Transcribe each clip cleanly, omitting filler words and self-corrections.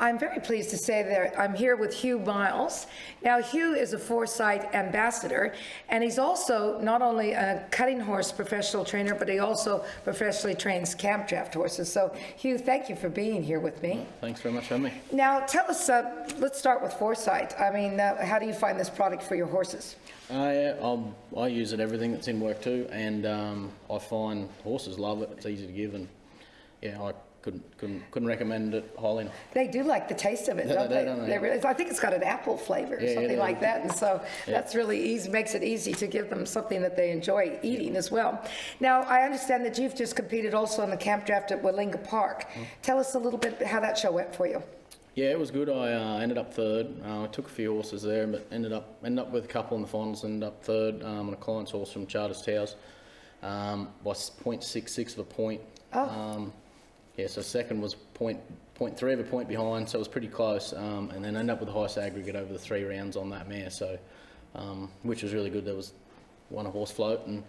I'm very pleased to say that I'm here with Hugh Miles. Now, Hugh is a Foresight ambassador, and he's also not only a cutting horse professional trainer, but he also professionally trains campdraft horses. So, Hugh, thank you for being here with me. Thanks very much for having me. Now, tell us, let's start with Foresight. I mean, how do you find this product for your horses? I use it everything that's in work too, and I find horses love it. It's easy to give, and yeah, I couldn't recommend it highly enough. They do like the taste of it, don't they? They really, I think it's got an apple flavor or something like that, and so that's really easy, makes it easy to give them something that they enjoy eating as well. Now, I understand that you've just competed also in the campdraft at Willinga Park. Tell us a little bit how that show went for you. Yeah, it was good. I ended up third. I took a few horses there, but ended up with a couple in the finals. Ended up third on a client's horse from Charters Towers by 0.66 of a point. Yeah, so second was 0.3 of a point behind, so it was pretty close, and then ended up with the highest aggregate over the 3 rounds on that mare, so which was really good. There was won a horse float, and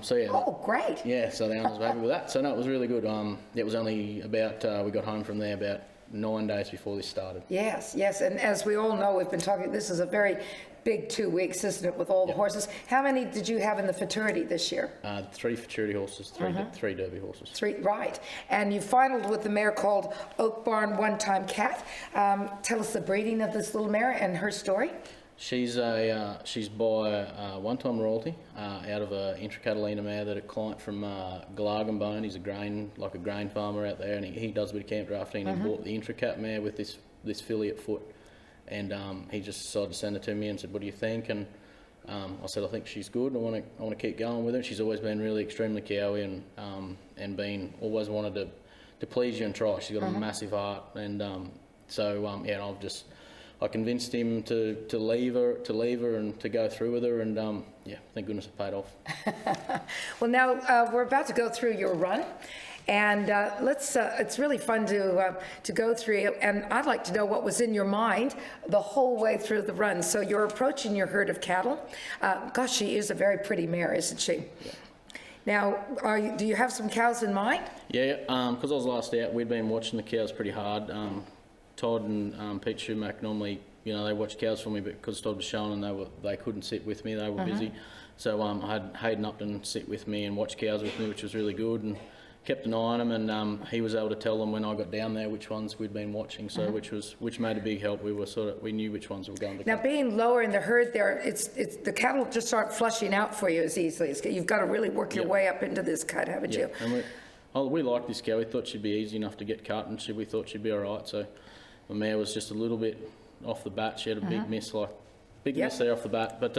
so yeah. Oh, great! Yeah, so the owners were happy with that. So no, it was really good. It was only about we got home from there about 9 days before this started. Yes, yes, and as we all know, we've been talking. This is a very big 2 weeks, isn't it, with all the horses? How many did you have in the Futurity this year? 3 Futurity horses, 3 Derby horses. 3, right. And you finaled with the mare called Oak Barn One Time Cat. Tell us the breeding of this little mare and her story. She's by One Time Royalty out of a Intra-Catalina mare that a client from Glargenbone. He's a grain farmer out there, and he does a bit of camp drafting. And he bought the Intra-Cat mare with this filly at foot. And he just decided to send it to me and said, "What do you think?" And I said, "I think she's good. I want to keep going with her." She's always been really extremely cowy and always wanted to please you and try. She's got a massive heart, and yeah, I convinced him to leave her and to go through with her, and yeah, thank goodness it paid off. Well, now we're about to go through your run. And it's really fun to go through, and I'd like to know what was in your mind the whole way through the run. So you're approaching your herd of cattle. Gosh, she is a very pretty mare, isn't she? Yeah. Now, do you have some cows in mind? Yeah, because I was last out, we'd been watching the cows pretty hard. Todd and Pete Schumacher normally, they watch cows for me, but because Todd was showing and they couldn't sit with me, they were busy. So I had Hayden Upton sit with me and watch cows with me, which was really good. And kept an eye on them, and he was able to tell them when I got down there which ones we'd been watching, so which made a big help. We knew which ones were going to. Now, being lower in the herd there, it's the cattle just aren't flushing out for you as easily. You've got to really work your way up into this cut, haven't you? And we liked this cow. We thought she'd be easy enough to get cut, and we thought she'd be all right. So the mare was just a little bit off the bat. She had a big miss, miss there off the bat, but.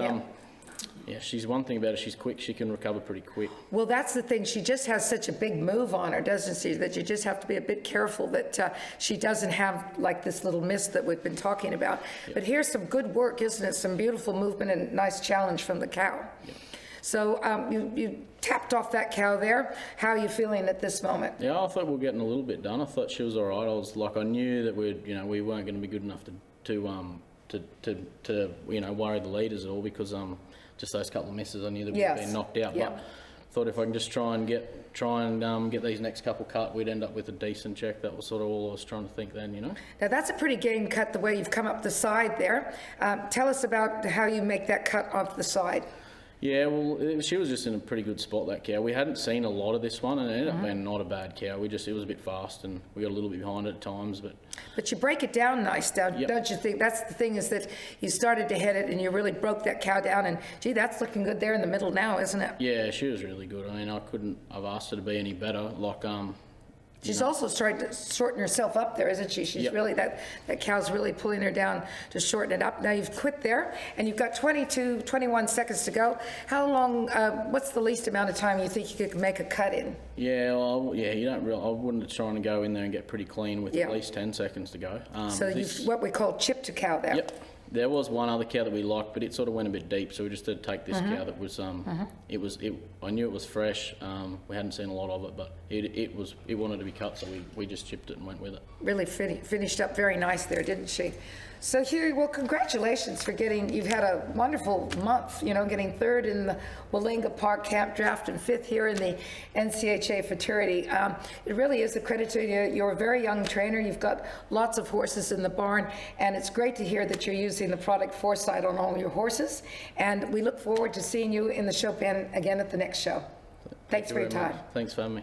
Yeah, she's one thing about her, she's quick, she can recover pretty quick. Well, that's the thing, she just has such a big move on her, doesn't she, that you just have to be a bit careful that she doesn't have like this little miss that we've been talking about. Yep. But here's some good work, isn't it? Some beautiful movement and nice challenge from the cow. Yep. So you tapped off that cow there. How are you feeling at this moment? Yeah, I thought we were getting a little bit done. I thought she was all right. I knew that we weren't going to be good enough to worry the leaders at all, because just those couple of misses, I knew that we'd been knocked out. Yep. But I thought if I can just try and get these next couple cut, we'd end up with a decent check. That was sort of all I was trying to think then, Now that's a pretty game cut the way you've come up the side there. Tell us about how you make that cut off the side. Yeah, well, she was just in a pretty good spot, that cow. We hadn't seen a lot of this one, and it ended up being not a bad cow. It was a bit fast, and we got a little bit behind it at times. But you break it down nice, don't you think? That's the thing, is that you started to hit it, and you really broke that cow down, and gee, that's looking good there in the middle now, isn't it? Yeah, she was really good. I mean, I couldn't have asked her to be any better. She's also starting to shorten herself up there, isn't she? She's really, that cow's really pulling her down to shorten it up. Now you've quit there, and you've got 21 seconds to go. How long, what's the least amount of time you think you could make a cut in? Yeah, well, you don't really, I wouldn't try to go in there and get pretty clean with at least 10 seconds to go. So you've what we call chip to cow there. Yep. There was one other cow that we liked, but it sort of went a bit deep, so we just had to take this cow that was, I knew it was fresh. We hadn't seen a lot of it, but it wanted to be cut, so we just chipped it and went with it. Really finished up very nice there, didn't she? So Hugh, well, congratulations for you've had a wonderful month, getting third in the Willinga Park Campdraft and fifth here in the NCHA Futurity. It really is a credit to you. You're a very young trainer. You've got lots of horses in the barn, and it's great to hear that you're using the product Foresight on all your horses. And we look forward to seeing you in the show pen again at the next show. Thanks for your time. Thanks for having me.